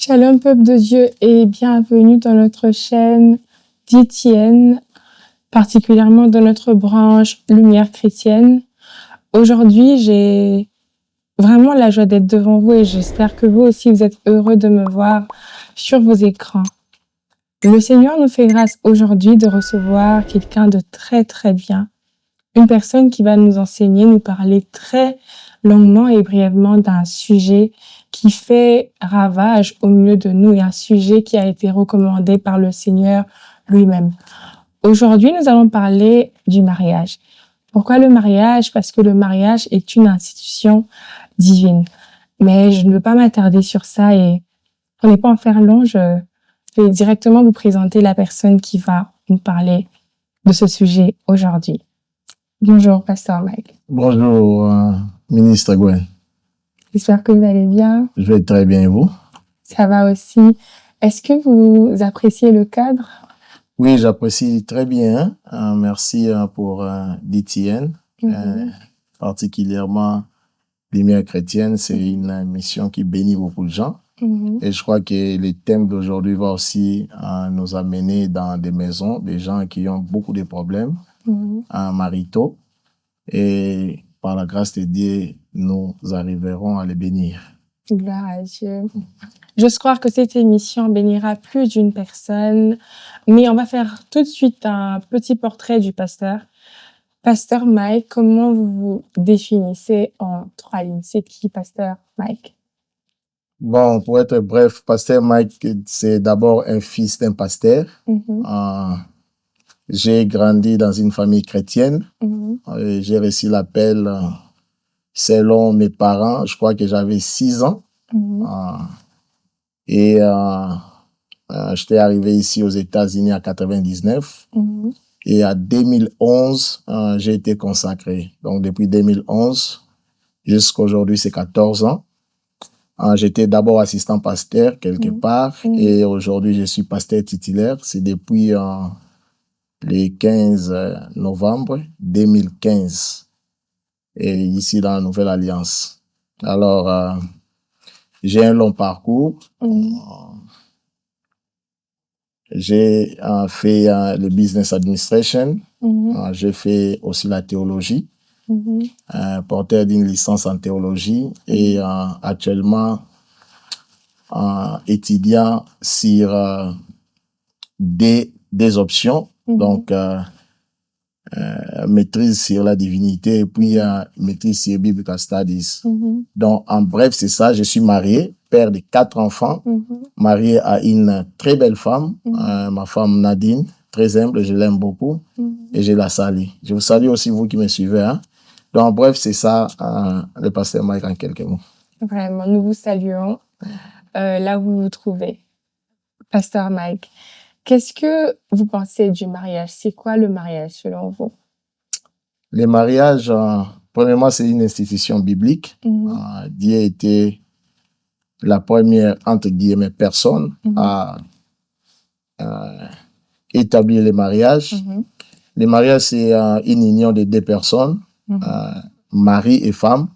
Shalom peuple de Dieu et bienvenue dans notre chaîne d'Étienne, particulièrement dans notre branche Lumière chrétienne. Aujourd'hui, j'ai vraiment la joie d'être devant vous et j'espère que vous aussi vous êtes heureux de me voir sur vos écrans. Le Seigneur nous fait grâce aujourd'hui de recevoir quelqu'un de très très bien, une personne qui va nous enseigner, nous parler très longuement et brièvement d'un sujet qui fait ravage au milieu de nous et un sujet qui a été recommandé par le Seigneur lui-même. Aujourd'hui, nous allons parler du mariage. Pourquoi le mariage? Parce que le mariage est une institution divine. Mais je ne veux pas m'attarder sur ça et pour ne pas en faire long, je vais directement vous présenter la personne qui va nous parler de ce sujet aujourd'hui. Bonjour, Pasteur Mike. Bonjour, ministre Gwen. J'espère que vous allez bien. Je vais très bien, et vous? Ça va aussi. Est-ce que vous appréciez le cadre? Oui, j'apprécie très bien. Merci pour d'Étienne. Particulièrement Lumière chrétienne, c'est une mission qui bénit beaucoup de gens. Et je crois que le thème d'aujourd'hui va aussi nous amener dans des maisons, des gens qui ont beaucoup de problèmes maritaux. Et par la grâce de Dieu, nous arriverons à les bénir. Gloire à Dieu. J'ose croire que cette émission bénira plus d'une personne, mais on va faire tout de suite un petit portrait du pasteur. Pasteur Mike, comment vous vous définissez en 3 lignes? C'est qui, Pasteur Mike? Bon, pour être bref, Pasteur Mike, c'est d'abord un fils d'un pasteur. J'ai grandi dans une famille chrétienne. J'ai reçu l'appel selon mes parents. Je crois que j'avais 6 ans. J'étais arrivé ici aux États-Unis en 99. Et en 2011, j'ai été consacré. Donc, depuis 2011 jusqu'à aujourd'hui, c'est 14 ans. J'étais d'abord assistant pasteur quelque part. Et aujourd'hui, je suis pasteur titulaire. C'est depuis le 15 novembre 2015. Et ici, dans la Nouvelle Alliance. Alors, j'ai un long parcours. J'ai fait le business administration. J'ai fait aussi la théologie. Porteur d'une licence en théologie. Et actuellement, étudiant sur des options. Donc, maîtrise sur la divinité et puis maîtrise sur Biblical Studies. Donc, en bref, c'est ça. Je suis marié, père de 4 enfants, marié à une très belle femme, ma femme Nadine, très humble, je l'aime beaucoup et je la salue. Je vous salue aussi, vous qui me suivez. Donc, en bref, c'est ça, le pasteur Mike en quelques mots. Vraiment, nous vous saluons là où vous vous trouvez. Pasteur Mike, qu'est-ce que vous pensez du mariage? C'est quoi le mariage selon vous? Le mariage, premièrement, c'est une institution biblique. Dieu était la première, entre guillemets, personne à établir le mariage. Le mariage, c'est une union de 2 personnes, mari et femme.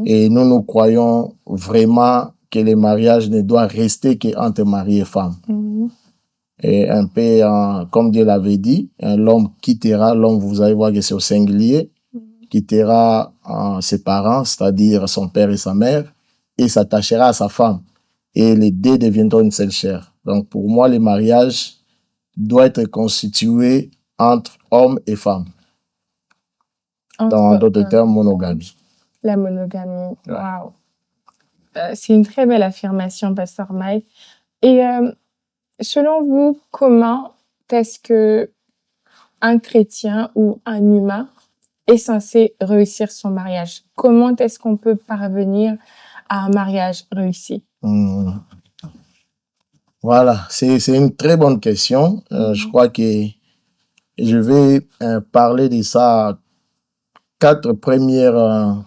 Et nous croyons vraiment que le mariage ne doit rester qu'entre mari et femme. Et un peu comme Dieu l'avait dit, l'homme quittera, l'homme, vous allez voir que c'est au singulier, quittera ses parents, c'est-à-dire son père et sa mère, et s'attachera à sa femme. Et les 2 deviendront une seule chair. Donc pour moi, le mariage doit être constitué entre homme et femme. Dans d'autres termes, monogamie. La monogamie, waouh. C'est une très belle affirmation, Pasteur Mike. Et selon vous, comment est-ce que un chrétien ou un humain est censé réussir son mariage? Comment est-ce qu'on peut parvenir à un mariage réussi? Voilà, c'est une très bonne question. Je crois que je vais parler de ça, 4 premières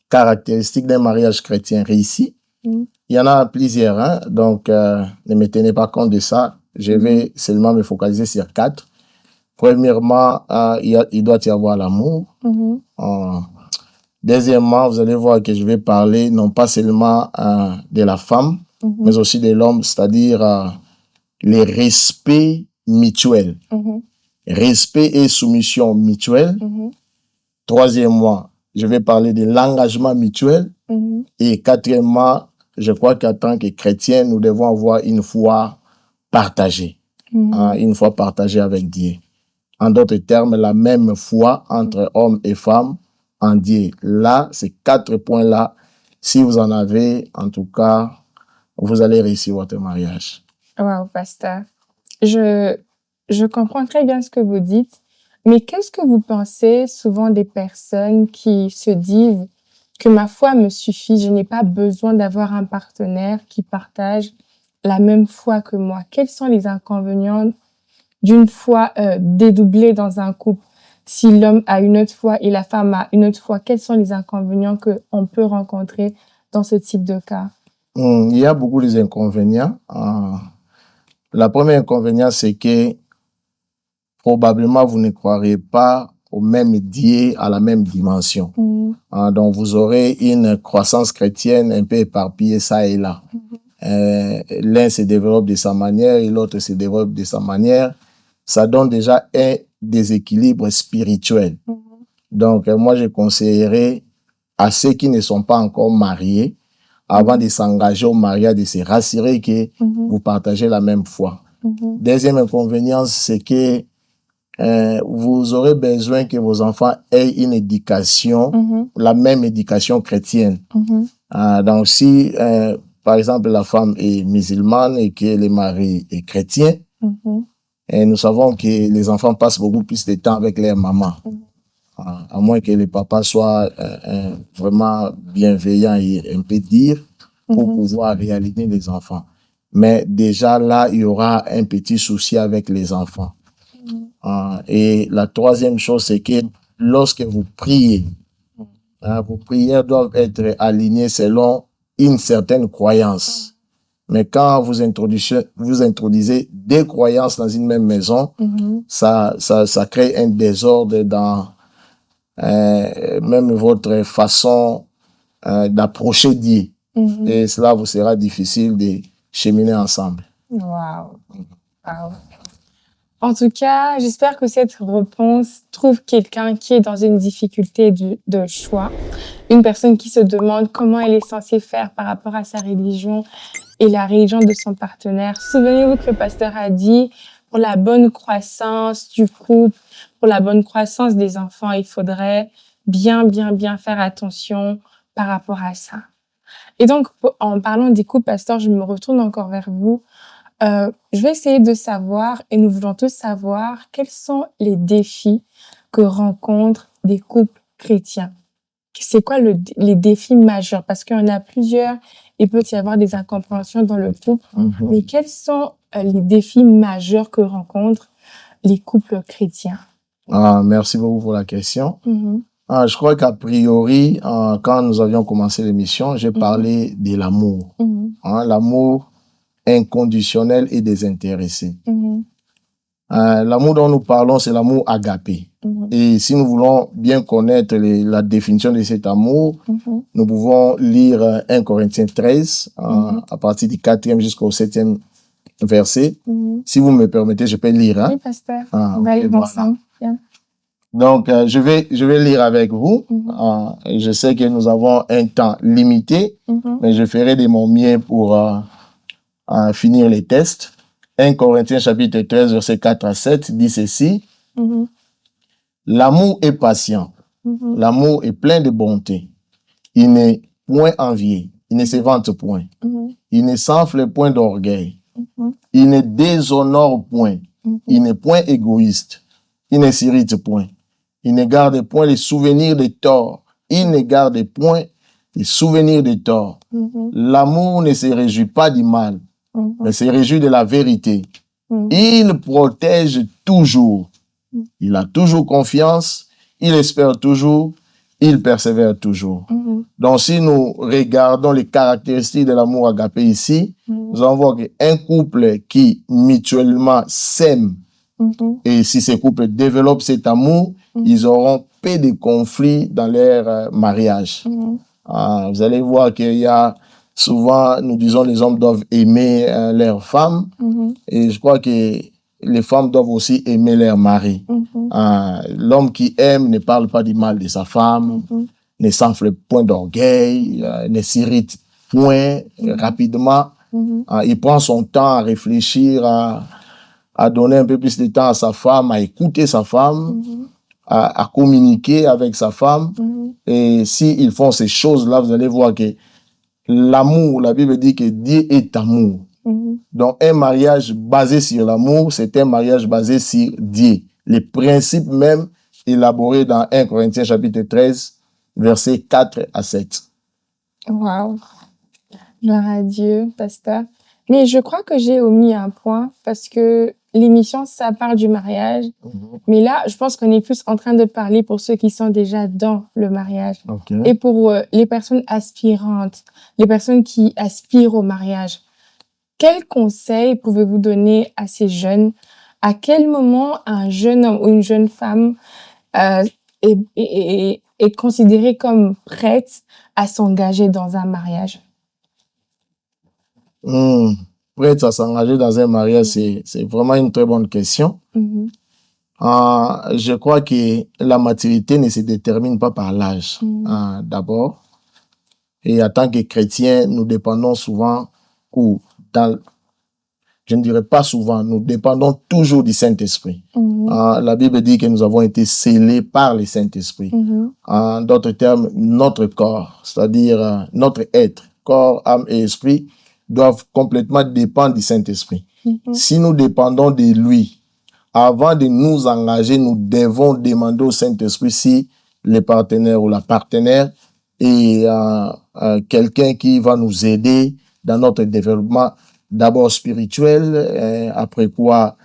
caractéristiques d'un mariage chrétien réussi. Il y en a plusieurs, donc ne me tenez pas compte de ça. Je vais seulement me focaliser sur 4. Premièrement, il doit y avoir l'amour. Deuxièmement, vous allez voir que je vais parler non pas seulement de la femme, mais aussi de l'homme, c'est-à-dire les respects mutuels. Respect et soumission mutuelle. Troisièmement, je vais parler de l'engagement mutuel. Et quatrièmement, je crois qu'en tant que chrétien, nous devons avoir une foi partagée. Une foi partagée avec Dieu. En d'autres termes, la même foi entre hommes et femmes en Dieu. Là, ces 4 points-là, si vous en avez, en tout cas, vous allez réussir votre mariage. Wow, pasteur. Je comprends très bien ce que vous dites, mais qu'est-ce que vous pensez souvent des personnes qui se disent que ma foi me suffit, je n'ai pas besoin d'avoir un partenaire qui partage la même foi que moi? Quels sont les inconvénients d'une foi dédoublée dans un couple? Si l'homme a une autre foi et la femme a une autre foi, quels sont les inconvénients qu'on peut rencontrer dans ce type de cas? Il y a beaucoup d'inconvénients. La première inconvénient, c'est que probablement vous ne croirez pas au même Dieu, à la même dimension. Donc vous aurez une croissance chrétienne un peu éparpillée ça et là. L'un se développe de sa manière et l'autre se développe de sa manière. Ça donne déjà un déséquilibre spirituel. Donc, moi, je conseillerais à ceux qui ne sont pas encore mariés, avant de s'engager au mariage, de se rassurer que vous partagez la même foi. Deuxième inconvénient, c'est que vous aurez besoin que vos enfants aient une éducation, la même éducation chrétienne. Donc, si, par exemple, la femme est musulmane et que le mari est chrétien, et nous savons que les enfants passent beaucoup plus de temps avec leur maman. À moins que le papa soit vraiment bienveillant et un peu dire pour pouvoir réaligner les enfants. Mais déjà là, il y aura un petit souci avec les enfants. Et la troisième chose, c'est que lorsque vous priez, vos prières doivent être alignées selon une certaine croyance. Mais quand vous introduisez des croyances dans une même maison, ça crée un désordre dans même votre façon d'approcher Dieu. Et cela vous sera difficile de cheminer ensemble. Wow. En tout cas, j'espère que cette réponse trouve quelqu'un qui est dans une difficulté de choix. Une personne qui se demande comment elle est censée faire par rapport à sa religion et la religion de son partenaire. Souvenez-vous que le pasteur a dit, pour la bonne croissance du couple, pour la bonne croissance des enfants, il faudrait bien faire attention par rapport à ça. Et donc, en parlant des couples, pasteur, je me retourne encore vers vous. Je vais essayer de savoir, et nous voulons tous savoir, quels sont les défis que rencontrent des couples chrétiens. C'est quoi les défis majeurs? Parce qu'il y en a plusieurs, il peut y avoir des incompréhensions dans le couple, mais quels sont les défis majeurs que rencontrent les couples chrétiens? Merci beaucoup pour la question. Je crois qu'a priori, quand nous avions commencé l'émission, j'ai parlé de l'amour. L'amour inconditionnel et désintéressé. L'amour dont nous parlons, c'est l'amour agapé. Et si nous voulons bien connaître la définition de cet amour, nous pouvons lire 1 Corinthiens 13, à partir du 4e jusqu'au 7e verset. Si vous me permettez, je peux lire. Oui, pasteur. On va lire ensemble. Bien. Donc, je vais lire avec vous. Je sais que nous avons un temps limité, mais je ferai de mon mieux pour finir les tests. 1 Corinthiens chapitre 13, verset 4 à 7 dit ceci. L'amour est patient. L'amour est plein de bonté. Il n'est point envié. Il ne se vante point. Il ne s'enfle point d'orgueil. Il ne déshonore point. Il n'est point égoïste. Il ne s'irrite point. Il ne garde point les souvenirs des torts. Il ne garde point les souvenirs des torts. L'amour ne se réjouit pas du mal, mais se réjouit de la vérité. Il protège toujours. Il a toujours confiance. Il espère toujours. Il persévère toujours. Donc, si nous regardons les caractéristiques de l'amour agapé ici, nous allons voir qu'un couple qui mutuellement s'aime, et si ces couples développent cet amour, ils auront peu de conflits dans leur mariage. Vous allez voir qu'il y a souvent, nous disons les hommes doivent aimer leurs femmes. Et je crois que les femmes doivent aussi aimer leur mari. L'homme qui aime ne parle pas du mal de sa femme, ne s'enfle point d'orgueil, ne s'irrite point rapidement. Il prend son temps à réfléchir, à donner un peu plus de temps à sa femme, à écouter sa femme, à communiquer avec sa femme. Et s'ils font ces choses-là, vous allez voir que l'amour, la Bible dit que Dieu est amour. Donc, un mariage basé sur l'amour, c'est un mariage basé sur Dieu. Les principes même élaborés dans 1 Corinthiens chapitre 13, versets 4 à 7. Wow. Gloire à Dieu, pasteur. Mais je crois que j'ai omis un point parce que l'émission, ça parle du mariage. Mais là, je pense qu'on est plus en train de parler pour ceux qui sont déjà dans le mariage. Et pour les personnes aspirantes, les personnes qui aspirent au mariage. Quels conseils pouvez-vous donner à ces jeunes? À quel moment un jeune homme ou une jeune femme est considéré comme prête à s'engager dans un mariage? Prête à s'engager dans un mariage, c'est vraiment une très bonne question. Je crois que la maturité ne se détermine pas par l'âge, d'abord. Et en tant que chrétiens, nous dépendons souvent, je ne dirais pas souvent, nous dépendons toujours du Saint-Esprit. La Bible dit que nous avons été scellés par le Saint-Esprit. En d'autres termes, notre corps, c'est-à-dire notre être, corps, âme et esprit, doivent complètement dépendre du Saint-Esprit. Si nous dépendons de lui, avant de nous engager, nous devons demander au Saint-Esprit si le partenaire ou la partenaire est quelqu'un qui va nous aider dans notre développement, d'abord spirituel, après quoi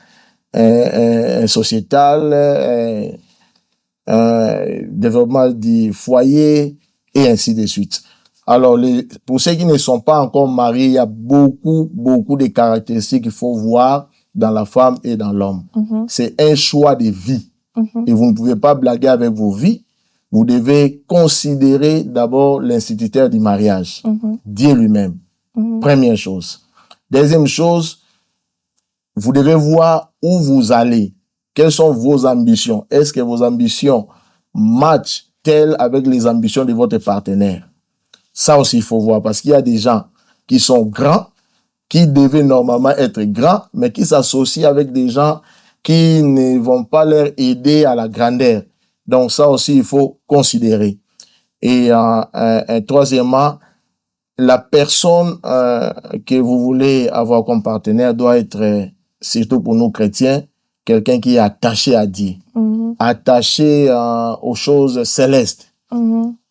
sociétal, développement du foyer, et ainsi de suite. Alors, pour ceux qui ne sont pas encore mariés, il y a beaucoup de caractéristiques qu'il faut voir dans la femme et dans l'homme. C'est un choix de vie. Et vous ne pouvez pas blaguer avec vos vies. Vous devez considérer d'abord l'instituteur du mariage, Dieu lui-même. Première chose. Deuxième chose, vous devez voir où vous allez. Quelles sont vos ambitions? Est-ce que vos ambitions matchent-elles avec les ambitions de votre partenaire? Ça aussi, il faut voir, parce qu'il y a des gens qui sont grands, qui devaient normalement être grands, mais qui s'associent avec des gens qui ne vont pas leur aider à la grandeur. Donc ça aussi, il faut considérer. Et troisièmement, la personne que vous voulez avoir comme partenaire doit être, surtout pour nous chrétiens, quelqu'un qui est attaché à Dieu, attaché aux choses célestes,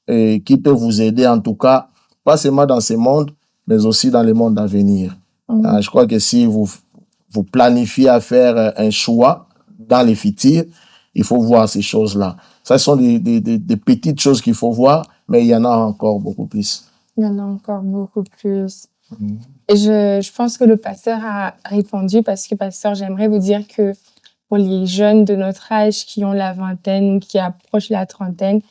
et qui peut vous aider en tout cas, pas seulement dans ce monde, mais aussi dans le monde à venir. Je crois que si vous planifiez à faire un choix dans les futurs, il faut voir ces choses-là. Ça sont des petites choses qu'il faut voir, mais il y en a encore beaucoup plus. Il y en a encore beaucoup plus. Et je pense que le pasteur a répondu parce que, pasteur, j'aimerais vous dire que pour les jeunes de notre âge qui ont la vingtaine ou qui approchent la trentaine,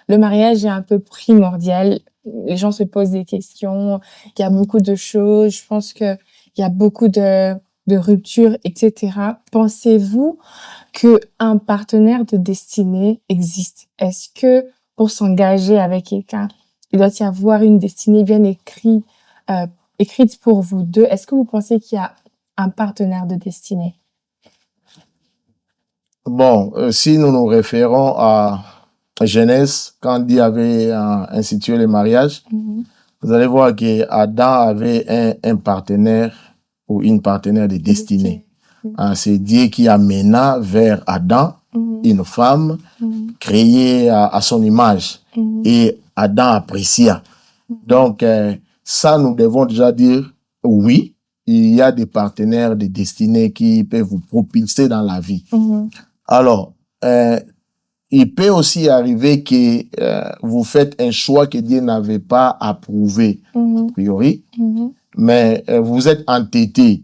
le mariage est un peu primordial. Les gens se posent des questions. Il y a beaucoup de choses. Je pense qu'il y a beaucoup de ruptures, etc. Pensez-vous qu'un partenaire de destinée existe? Est-ce que pour s'engager avec quelqu'un, il doit y avoir une destinée bien écrite pour vous deux? Est-ce que vous pensez qu'il y a un partenaire de destinée? Bon, si nous nous référons à Genèse, quand Dieu avait institué le mariage, vous allez voir que Adam avait un partenaire ou une partenaire de destinée. C'est Dieu qui amena vers Adam une femme créée à son image et Adam apprécia. Donc, ça, nous devons déjà dire oui, il y a des partenaires de destinée qui peuvent vous propulser dans la vie. Alors, il peut aussi arriver que vous faites un choix que Dieu n'avait pas approuvé, a priori, mais vous êtes entêté.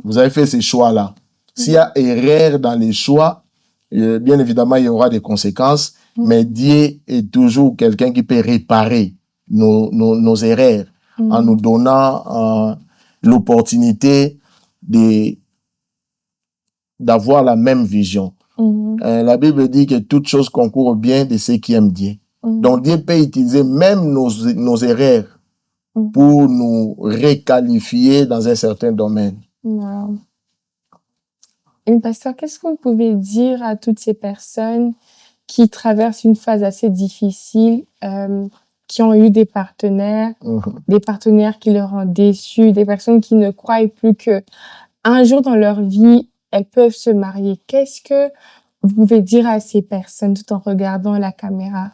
Vous avez fait ces choix-là. S'il y a erreur dans les choix, bien évidemment, il y aura des conséquences, mais Dieu est toujours quelqu'un qui peut réparer nos erreurs. en nous donnant l'opportunité d'avoir la même vision. La Bible dit que toute chose concourt au bien de ceux qui aiment Dieu. Donc Dieu peut utiliser même nos erreurs pour nous requalifier dans un certain domaine. Wow. Et pasteur, qu'est-ce que vous pouvez dire à toutes ces personnes qui traversent une phase assez difficile, qui ont eu des partenaires qui leur ont déçus, des personnes qui ne croient plus que un jour dans leur vie, elles peuvent se marier. Qu'est-ce que vous pouvez dire à ces personnes tout en regardant la caméra?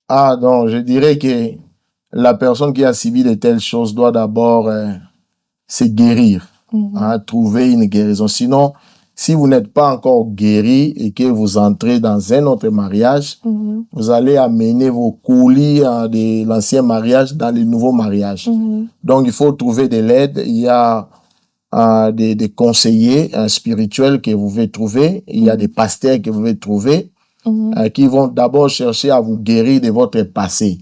Ah, donc, je dirais que la personne qui a subi de telles choses doit d'abord se guérir, trouver une guérison. Sinon, si vous n'êtes pas encore guéri et que vous entrez dans un autre mariage, vous allez amener vos colis de l'ancien mariage dans le nouveau mariage. Donc, il faut trouver de l'aide. Il y a des conseillers spirituels que vous pouvez trouver. Il y a des pasteurs que vous pouvez trouver qui vont d'abord chercher à vous guérir de votre passé.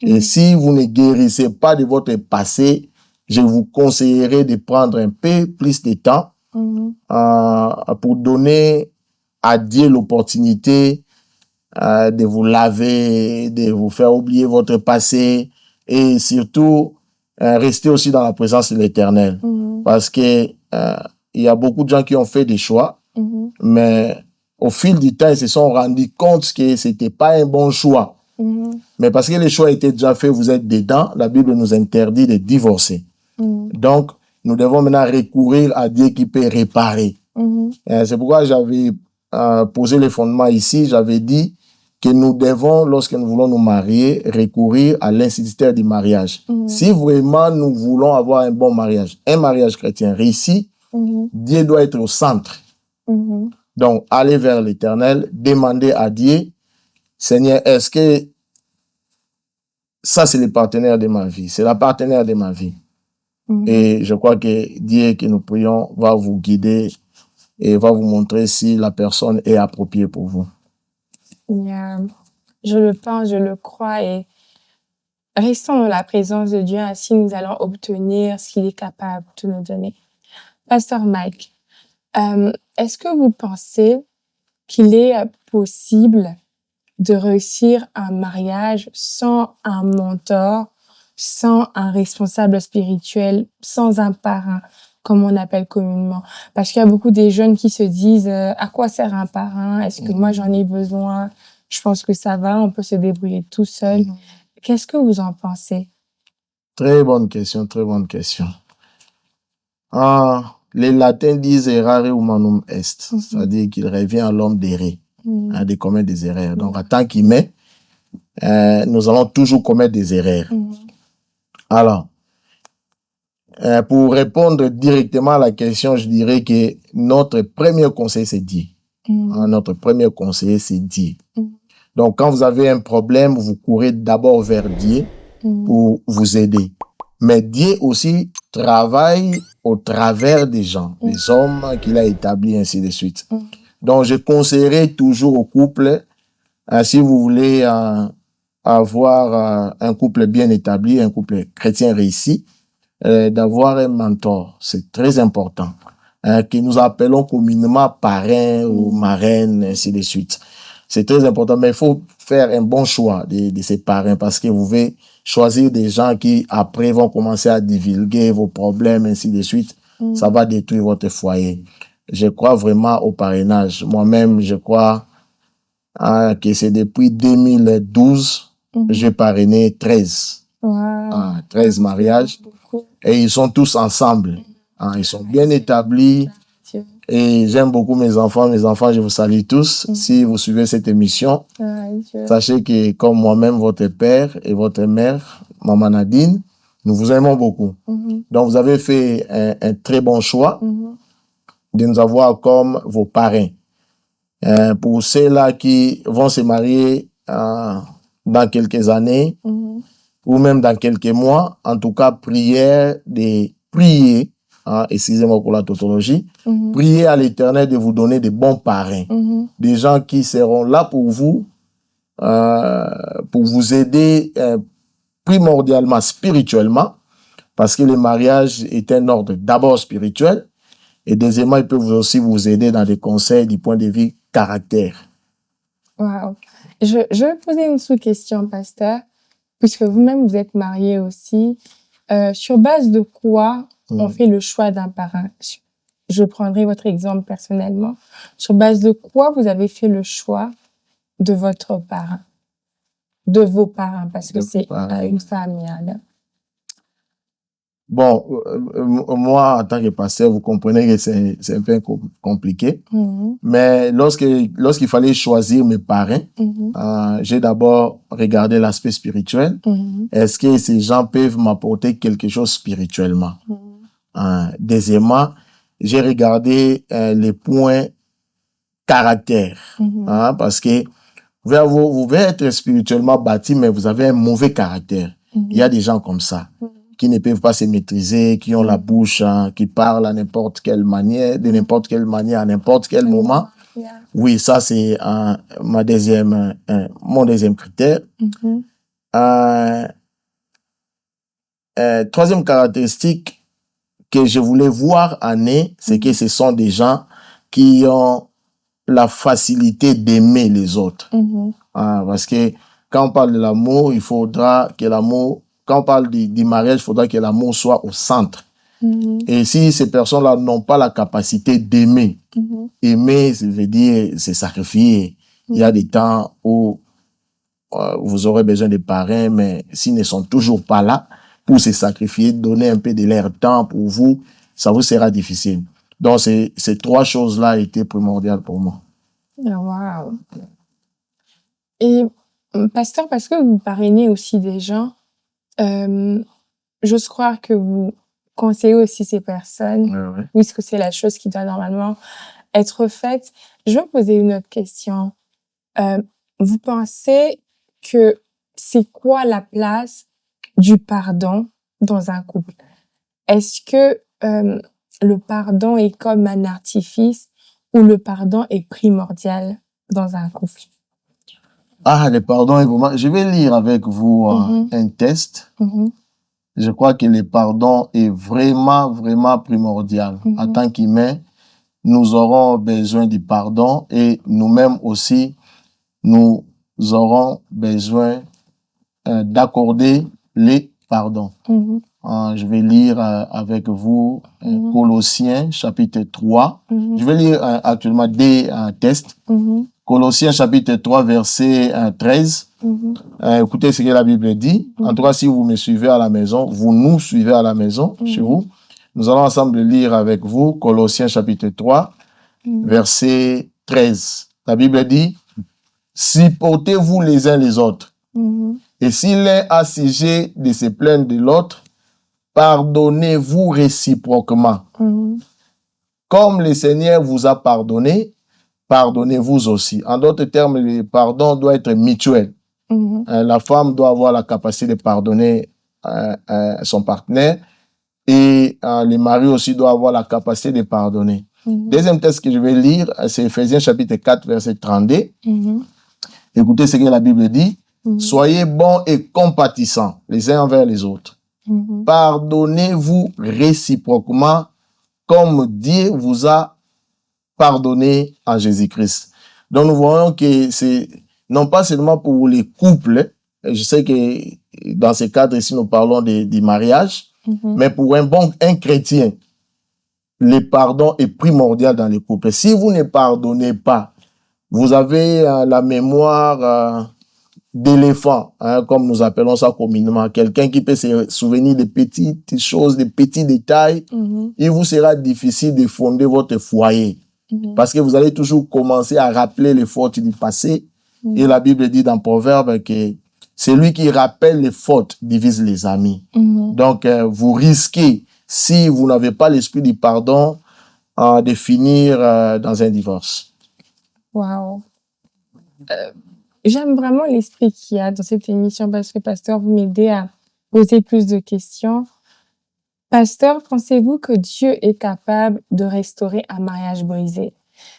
Et si vous ne guérissez pas de votre passé, je vous conseillerais de prendre un peu plus de temps pour donner à Dieu l'opportunité de vous laver, de vous faire oublier votre passé et surtout rester aussi dans la présence de l'Éternel. Parce que il y a beaucoup de gens qui ont fait des choix, mais au fil du temps, ils se sont rendus compte que c'était pas un bon choix. Mais parce que les choix étaient déjà faits, vous êtes dedans, la Bible nous interdit de divorcer. Donc, nous devons maintenant recourir à Dieu qui peut réparer. C'est pourquoi j'avais posé les fondements ici, j'avais dit que nous devons, lorsque nous voulons nous marier, recourir à l'instituteur du mariage. Si vraiment nous voulons avoir un bon mariage, un mariage chrétien réussi, Dieu doit être au centre. Donc, aller vers l'Éternel, demander à Dieu, Seigneur, est-ce que ça, c'est le partenaire de ma vie, c'est la partenaire de ma vie. Et je crois que Dieu que nous prions va vous guider et va vous montrer si la personne est appropriée pour vous. Je le pense, je le crois et restons dans la présence de Dieu, ainsi nous allons obtenir ce qu'il est capable de nous donner. Pasteur Mike, est-ce que vous pensez qu'il est possible de réussir un mariage sans un mentor, sans un responsable spirituel, sans un parrain, comme on appelle communément? Parce qu'il y a beaucoup des jeunes qui se disent à quoi sert un parrain? Est-ce que moi j'en ai besoin? Je pense que ça va, on peut se débrouiller tout seul. Qu'est-ce que vous en pensez? Très bonne question, très bonne question. Les latins disent errare humanum est, c'est-à-dire qu'il revient à l'homme d'errer, de commettre des erreurs. Donc, en tant qu'humain, nous allons toujours commettre des erreurs. Alors, pour répondre directement à la question, je dirais que notre premier conseil, c'est Dieu. Notre premier conseil, c'est Dieu. Donc, quand vous avez un problème, vous courez d'abord vers Dieu pour vous aider. Mais Dieu aussi travaille au travers des gens, des hommes qu'il a établis, ainsi de suite. Donc, je conseillerais toujours au couple, si vous voulez avoir un couple bien établi, un couple chrétien réussi, d'avoir un mentor. C'est très important. Que nous appelons communément parrain ou marraine, ainsi de suite. C'est très important, mais il faut faire un bon choix de ces parrains parce que vous pouvez choisir des gens qui, après, vont commencer à divulguer vos problèmes, ainsi de suite. Ça va détruire votre foyer. Je crois vraiment au parrainage. Moi-même, je crois que c'est depuis 2012, j'ai parrainé 13. 13 mariages. Et ils sont tous ensemble. Ils sont bien établis. Et j'aime beaucoup mes enfants. Mes enfants, je vous salue tous. Si vous suivez cette émission, sachez que comme moi-même, votre père et votre mère, Maman Nadine, nous vous aimons beaucoup. Donc, vous avez fait un très bon choix de nous avoir comme vos parrains. Pour ceux-là qui vont se marier dans quelques années ou même dans quelques mois, en tout cas, priez, excusez-moi pour la tautologie, priez à l'Éternel de vous donner des bons parrains, des gens qui seront là pour vous aider primordialement spirituellement, parce que le mariage est un ordre d'abord spirituel, et deuxièmement, il peut aussi vous aider dans des conseils du point de vue caractère. Wow. Je vais poser une sous-question, pasteur, puisque vous-même, vous êtes marié aussi. Sur base de quoi on fait le choix d'un parrain? Je prendrai votre exemple personnellement. Sur base de quoi vous avez fait le choix de votre parrain? De vos parents, parce que c'est une famille. Là. Bon, moi, en tant que pasteur, vous comprenez que c'est un peu compliqué. Mais lorsqu'il fallait choisir mes parrains, j'ai d'abord regardé l'aspect spirituel. Est-ce que ces gens peuvent m'apporter quelque chose spirituellement? Deuxièmement, j'ai regardé les points caractère. Parce que vous pouvez être spirituellement bâti, mais vous avez un mauvais caractère. Il y a des gens comme ça, qui ne peuvent pas se maîtriser, qui ont la bouche, qui parlent à n'importe quelle manière, de n'importe quelle manière, à n'importe quel moment. Oui, ça c'est mon deuxième critère. Troisième caractéristique que je voulais voir en eux, c'est que ce sont des gens qui ont la facilité d'aimer les autres. Parce que quand on parle de l'amour, il faudra que l'amour, quand on parle du mariage, il faudra que l'amour soit au centre. Et si ces personnes-là n'ont pas la capacité d'aimer, aimer, ça veut dire se sacrifier. Il y a des temps où vous aurez besoin de parrains, mais s'ils ne sont toujours pas là pour se sacrifier, donner un peu de leur temps pour vous, ça vous sera difficile. Donc, ces trois choses-là étaient primordiales pour moi. Wow. Et, pasteur, parce que vous parrainez aussi des gens, j'ose croire que vous conseillez aussi ces personnes, puisque c'est la chose qui doit normalement être faite. Je vais poser une autre question. Vous pensez que c'est quoi la place du pardon dans un couple? Est-ce que le pardon est comme un artifice ou le pardon est primordial dans un couple? Le pardon est vraiment... Je vais lire avec vous un test. Je crois que le pardon est vraiment, vraiment primordial. En tant qu'humain, nous aurons besoin du pardon et nous-mêmes aussi, nous aurons besoin d'accorder les pardons. Je vais lire avec vous Colossiens chapitre 3. Je vais lire actuellement des tests. Colossiens chapitre 3 verset 13. Écoutez ce que la Bible dit. En tout cas, si vous me suivez à la maison, vous nous suivez à la maison, chez vous. Nous allons ensemble lire avec vous Colossiens chapitre 3 verset 13. La Bible dit: supportez-vous les uns les autres. Et si l'un a sujet de se plaindre de l'autre, pardonnez-vous réciproquement. Comme le Seigneur vous a pardonné, pardonnez-vous aussi. En d'autres termes, le pardon doit être mutuel. La femme doit avoir la capacité de pardonner son partenaire et le mari aussi doit avoir la capacité de pardonner. Deuxième texte que je vais lire, c'est Ephésiens chapitre 4, verset 32. Écoutez ce que la Bible dit. Soyez bons et compatissants les uns envers les autres. Pardonnez-vous réciproquement comme Dieu vous a pardonné en Jésus-Christ. Donc nous voyons que c'est non pas seulement pour les couples, je sais que dans ce cadre ici nous parlons du mariage, mais pour un chrétien, le pardon est primordial dans les couples. Si vous ne pardonnez pas, vous avez la mémoire d'éléphant, comme nous appelons ça communément, quelqu'un qui peut se souvenir de petites choses, de petits détails, il vous sera difficile de fonder votre foyer. Parce que vous allez toujours commencer à rappeler les fautes du passé. Et la Bible dit dans Proverbe que celui qui rappelle les fautes divise les amis. Donc, vous risquez, si vous n'avez pas l'esprit du pardon, de finir dans un divorce. Wow. J'aime vraiment l'esprit qu'il y a dans cette émission parce que, pasteur, vous m'aidez à poser plus de questions. Pasteur, pensez-vous que Dieu est capable de restaurer un mariage brisé?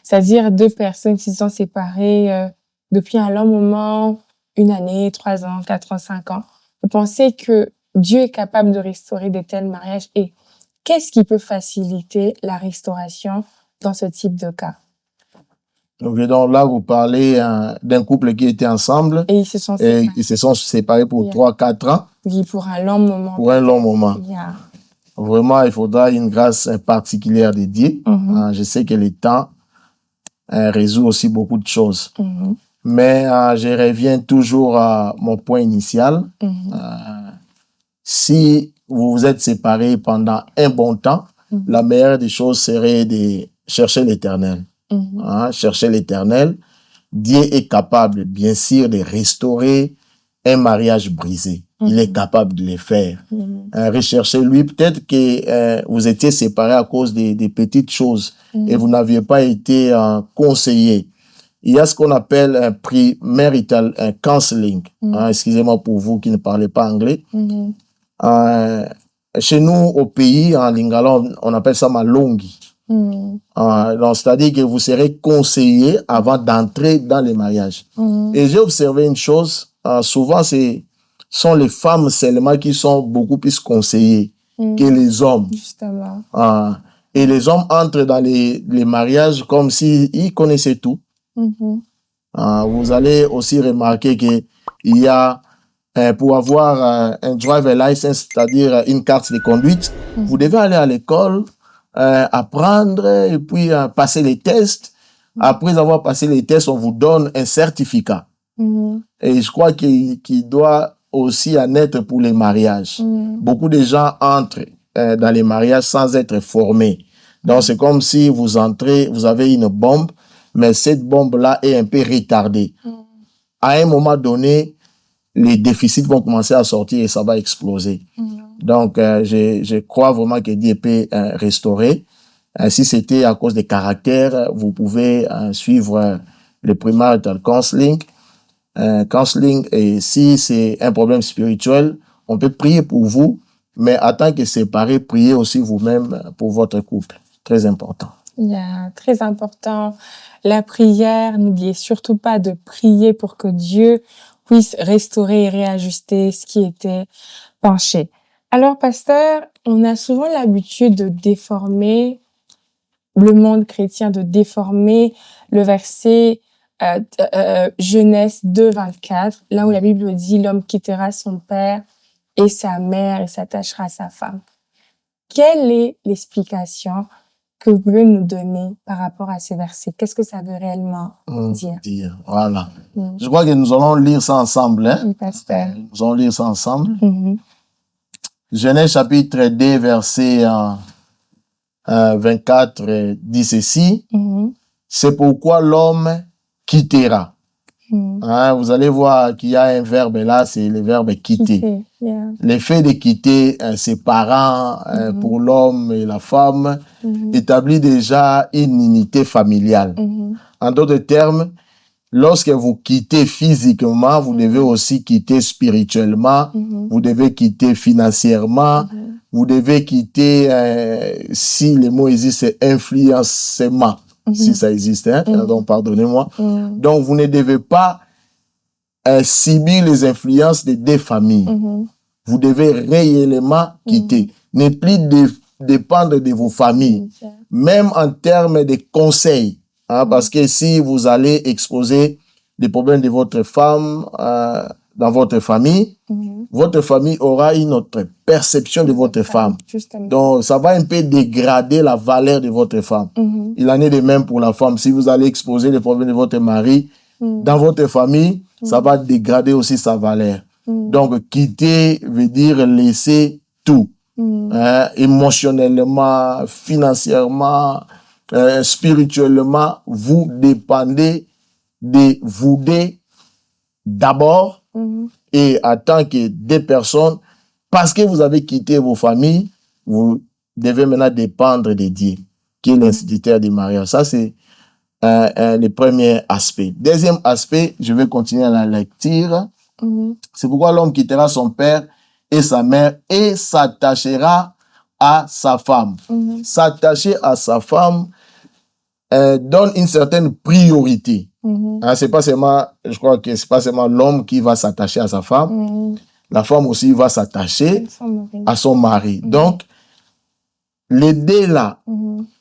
C'est-à-dire deux personnes qui se sont séparées depuis un long moment, 1 année, 3 ans, 4 ans, 5 ans. vous pensez que Dieu est capable de restaurer de tels mariages et qu'est-ce qui peut faciliter la restauration dans ce type de cas? Donc là, vous parlez d'un couple qui était ensemble et ils se sont séparés pour 3-4 ans. Oui, pour un long moment. Pour un long moment. Vraiment, il faudra une grâce particulière de Dieu. Je sais que le temps résout aussi beaucoup de choses. Mais je reviens toujours à mon point initial. Si vous vous êtes séparés pendant un bon temps, la meilleure des choses serait de chercher l'Éternel. Chercher l'Éternel. Dieu est capable, bien sûr, de restaurer un mariage brisé. Il est capable de le faire. Recherchez-lui. Peut-être que vous étiez séparés à cause des petites choses et vous n'aviez pas été conseillé. Il y a ce qu'on appelle un premarital counseling. Excusez-moi pour vous qui ne parlez pas anglais. Chez nous, au pays, en lingala, on appelle ça malongi. Donc, c'est-à-dire que vous serez conseillé avant d'entrer dans les mariages. Et j'ai observé une chose, souvent sont les femmes seulement qui sont beaucoup plus conseillées que les hommes. Justement. Et les hommes entrent dans les mariages comme s'ils connaissaient tout. Vous allez aussi remarquer qu'il y a, pour avoir un driver license, c'est-à-dire une carte de conduite, vous devez aller à l'école, apprendre et puis passer les tests. Après avoir passé les tests, on vous donne un certificat. Et je crois qu'il doit aussi en être pour les mariages. Beaucoup de gens entrent dans les mariages sans être formés. Donc, c'est comme si vous entrez, vous avez une bombe, mais cette bombe-là est un peu retardée. À un moment donné, les déficits vont commencer à sortir et ça va exploser. Donc, je crois vraiment que Dieu peut restaurer. Si c'était à cause des caractères, vous pouvez suivre le premarital counseling. Et si c'est un problème spirituel, on peut prier pour vous, mais en tant que séparés, priez aussi vous-même pour votre couple. Très important. Très important. La prière, n'oubliez surtout pas de prier pour que Dieu puisse restaurer et réajuster ce qui était penché. Alors, pasteur, on a souvent l'habitude de déformer le monde chrétien, de déformer le verset Genèse 2:24, là où la Bible dit l'homme quittera son père et sa mère et s'attachera à sa femme. Quelle est l'explication que vous pouvez nous donner par rapport à ces versets? Qu'est-ce que ça veut réellement dire? Voilà. Je crois que nous allons lire ça ensemble. Oui, pasteur. Nous allons lire ça ensemble. Genèse chapitre 2, verset 24 dit ceci. C'est pourquoi l'homme quittera. Vous allez voir qu'il y a un verbe là, c'est le verbe quitter. Le fait de quitter ses parents pour l'homme et la femme établit déjà une unité familiale. En d'autres termes, lorsque vous quittez physiquement, vous devez aussi quitter spirituellement, vous devez quitter financièrement, vous devez quitter, si le mot existe, c'est influencement. Si ça existe, donc pardonnez-moi. Donc, vous ne devez pas subir les influences des deux familles. Vous devez réellement quitter. Ne plus dépendre de vos familles, même en termes de conseils. Parce que si vous allez exposer les problèmes de votre femme dans votre famille aura une autre perception de votre femme. Justement. Donc, ça va un peu dégrader la valeur de votre femme. Il en est de même pour la femme. Si vous allez exposer les problèmes de votre mari dans votre famille, ça va dégrader aussi sa valeur. Donc, quitter veut dire laisser tout. Émotionnellement, financièrement, spirituellement, vous dépendez de vous deux d'abord et en tant que deux personnes, parce que vous avez quitté vos familles, vous devez maintenant dépendre de Dieu, qui est l'instituteur du mariage. Ça, c'est le premier aspect. Deuxième aspect, je vais continuer à la lecture. C'est pourquoi l'homme quittera son père et sa mère et s'attachera à sa femme. S'attacher à sa femme donne une certaine priorité. C'est pas seulement, je crois que c'est pas seulement l'homme qui va s'attacher à sa femme. la femme aussi va s'attacher à son mari. Donc, les deux là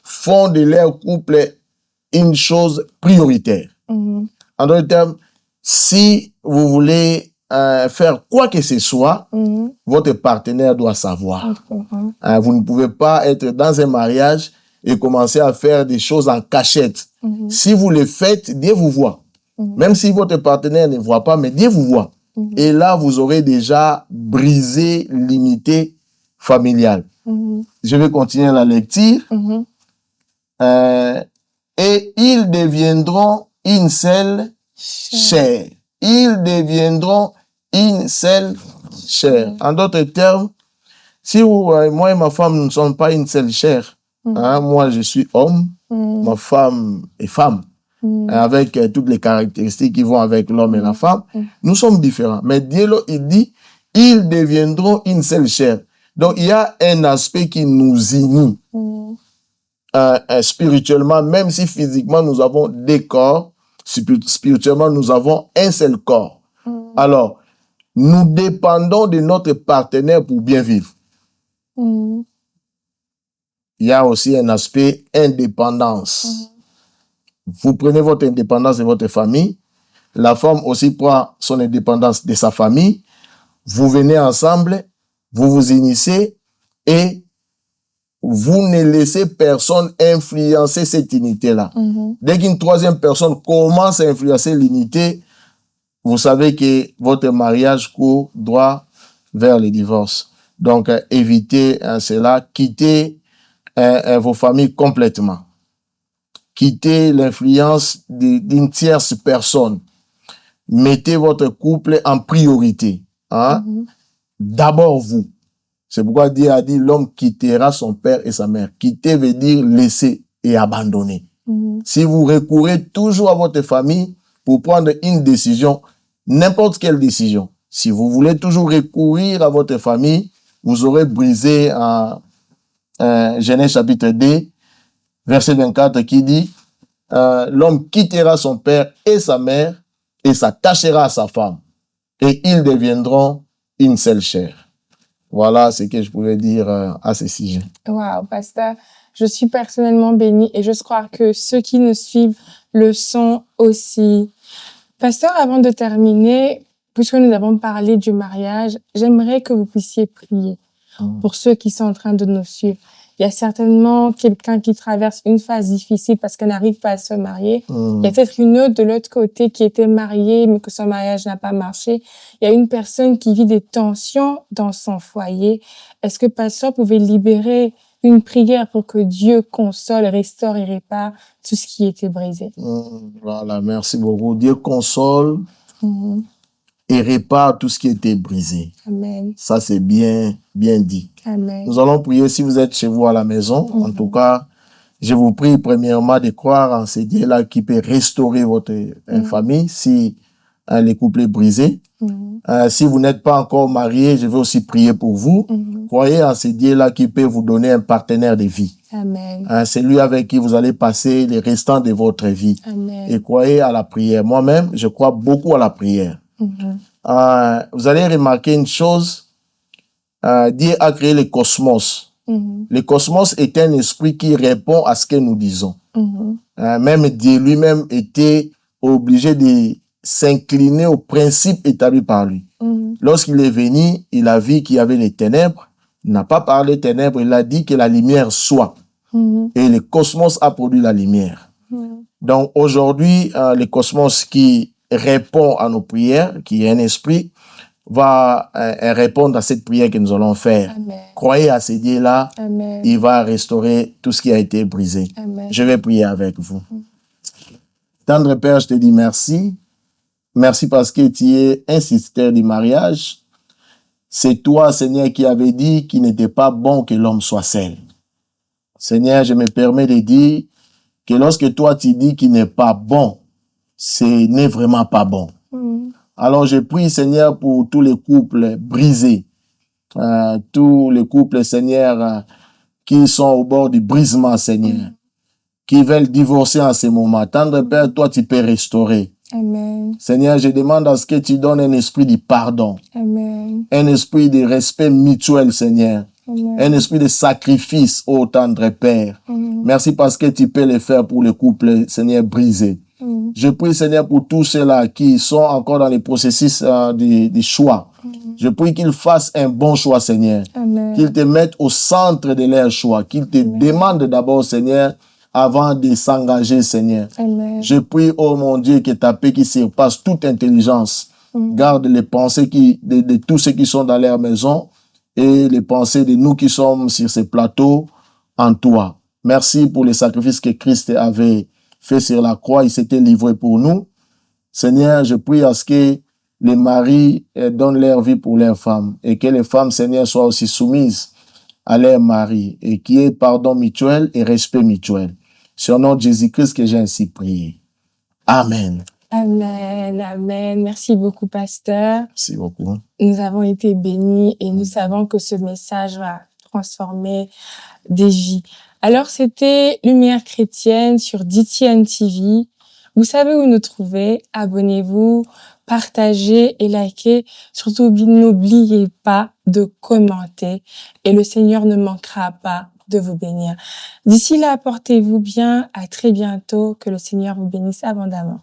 font de leur couple une chose prioritaire. En d'autres termes, si vous voulez faire quoi que ce soit, votre partenaire doit savoir. Vous ne pouvez pas être dans un mariage et commencer à faire des choses en cachette. Si vous le faites, Dieu vous voit. Même si votre partenaire ne voit pas, mais Dieu vous voit. Et là, vous aurez déjà brisé l'unité familiale. Je vais continuer la lecture. Et ils deviendront une seule chair. Ils deviendront une seule chair. En d'autres termes, si moi et ma femme ne sommes pas une seule chair, moi je suis homme, ma femme est femme, avec toutes les caractéristiques qui vont avec l'homme et la femme, nous sommes différents. Mais Dieu, il dit, ils deviendront une seule chair. Donc il y a un aspect qui nous unit spirituellement, même si physiquement nous avons des corps, spirituellement nous avons un seul corps. Alors, nous dépendons de notre partenaire pour bien vivre. Il y a aussi un aspect indépendance. Vous prenez votre indépendance de votre famille, la femme aussi prend son indépendance de sa famille, vous venez ensemble, vous vous unissez et vous ne laissez personne influencer cette unité-là. Dès qu'une troisième personne commence à influencer l'unité, vous savez que votre mariage court droit vers le divorce. Donc, évitez cela, quittez vos familles complètement. Quittez l'influence d'une tierce personne. Mettez votre couple en priorité. D'abord vous. C'est pourquoi Dieu a dit l'homme quittera son père et sa mère. Quitter veut dire laisser et abandonner. Si vous recourez toujours à votre famille pour prendre une décision, n'importe quelle décision, si vous voulez toujours recourir à votre famille, vous aurez brisé Genèse chapitre 2, verset 24 qui dit l'homme quittera son père et sa mère et s'attachera à sa femme et ils deviendront une seule chair. Voilà ce que je pouvais dire à ce sujet. Wow, pasteur, je suis personnellement bénie et j'ose croire que ceux qui nous suivent le sont aussi. Pasteur, avant de terminer, puisque nous avons parlé du mariage, j'aimerais que vous puissiez prier pour ceux qui sont en train de nous suivre. Il y a certainement quelqu'un qui traverse une phase difficile parce qu'elle n'arrive pas à se marier. Il y a peut-être une autre de l'autre côté qui était mariée, mais que son mariage n'a pas marché. Il y a une personne qui vit des tensions dans son foyer. Est-ce que pasteur pouvait libérer une prière pour que Dieu console, restaure et répare tout ce qui était brisé? Voilà, merci beaucoup. Dieu console et répare tout ce qui était brisé. Amen. Ça, c'est bien dit. Amen. Nous allons prier si vous êtes chez vous à la maison. En tout cas, je vous prie premièrement de croire en ce Dieu-là qui peut restaurer votre famille si les couples est brisé. Si vous n'êtes pas encore marié, je vais aussi prier pour vous. Croyez en ce Dieu-là qui peut vous donner un partenaire de vie. Amen. C'est lui avec qui vous allez passer les restants de votre vie. Amen. Et croyez à la prière. Moi-même, je crois beaucoup à la prière. Vous allez remarquer une chose. Dieu a créé le cosmos. Le cosmos est un esprit qui répond à ce que nous disons. Même Dieu lui-même était obligé de s'incliner au principe établi par lui. Lorsqu'il est venu, il a vu qu'il y avait les ténèbres. Il n'a pas parlé des ténèbres, il a dit que la lumière soit. Et le cosmos a produit la lumière. Donc aujourd'hui, le cosmos qui répond à nos prières, qui est un esprit, va répondre à cette prière que nous allons faire. Amen. Croyez à ce Dieu-là, il va restaurer tout ce qui a été brisé. Amen. Je vais prier avec vous. Tendre Père, je te dis merci. Merci parce que tu es un système du mariage. C'est toi, Seigneur, qui avais dit qu'il n'était pas bon que l'homme soit seul. Seigneur, je me permets de dire que lorsque toi tu dis qu'il n'est pas bon, ce n'est vraiment pas bon. Alors je prie, Seigneur, pour tous les couples brisés, tous les couples, Seigneur, qui sont au bord du brisement, Seigneur, qui veulent divorcer en ce moment. Tendre Père, toi tu peux restaurer. Amen. Seigneur, je demande à ce que tu donnes un esprit de pardon. Amen. Un esprit de respect mutuel, Seigneur. Amen. Un esprit de sacrifice, ô tendre Père. Merci parce que tu peux le faire pour le couple, Seigneur, brisé. Je prie, Seigneur, pour tous ceux-là qui sont encore dans le processus du choix. Je prie qu'ils fassent un bon choix, Seigneur. Qu'ils te mettent au centre de leur choix. Qu'ils te demandent d'abord, Seigneur, avant de s'engager, Seigneur. Je prie, oh mon Dieu, que ta paix qui surpasse toute intelligence garde les pensées de tous ceux qui sont dans leur maison et les pensées de nous qui sommes sur ces plateaux en toi. Merci pour le sacrifice que Christ avait fait sur la croix. Il s'était livré pour nous. Seigneur, je prie à ce que les maris donnent leur vie pour leurs femmes et que les femmes, Seigneur, soient aussi soumises à leur mari et qu'il y ait pardon mutuel et respect mutuel. Sur le nom de Jésus-Christ que j'ai ainsi prié. Amen. Amen, amen. Merci beaucoup, pasteur. Merci beaucoup. Nous avons été bénis et nous savons que ce message va transformer des vies. Alors, c'était Lumière chrétienne sur DTN TV. Vous savez où nous trouver. Abonnez-vous, partagez et likez. Surtout, n'oubliez pas de commenter et le Seigneur ne manquera pas de vous bénir. D'ici là, portez-vous bien. À très bientôt. Que le Seigneur vous bénisse abondamment.